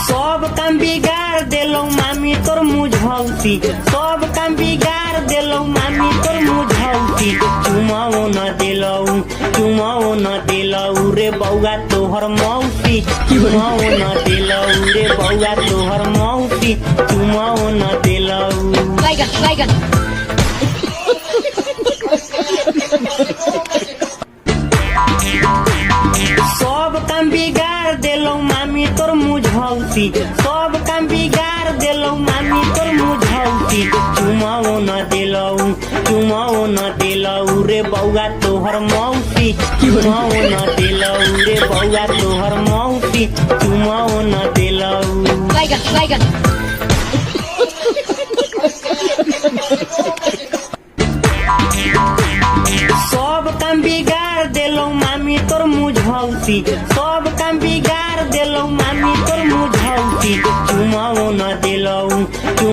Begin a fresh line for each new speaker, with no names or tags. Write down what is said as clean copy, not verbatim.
सब काम बिगाड़ देलो मामी तोर मुझौती, सब काम बिगाड़ देलो मामी तोर मुझौती। चुमाओ न दिलऊ रे बउआ तोहर मौसी, चुमाओ न दिलऊ रे बउआ तोहर मौसी, चुमाओ न दिलऊ। सब काम बिगाड़ देलो मामी तोर मुझौती, सब काम बिगाड़ देलो मामी तोर मुझौती। चुमाओ न दिलऊ रे बउआ तोहर मौसी, चुमाओ न दिलऊ रे बउआ तोहर मौसी, चुमाओ न दिलऊ। सब काम बिगाड़ देलो मामी तोर मुझौती, सब काम बिगाड़ देलो मामी तोर मुझौती। चुमाओ न दिलऊ।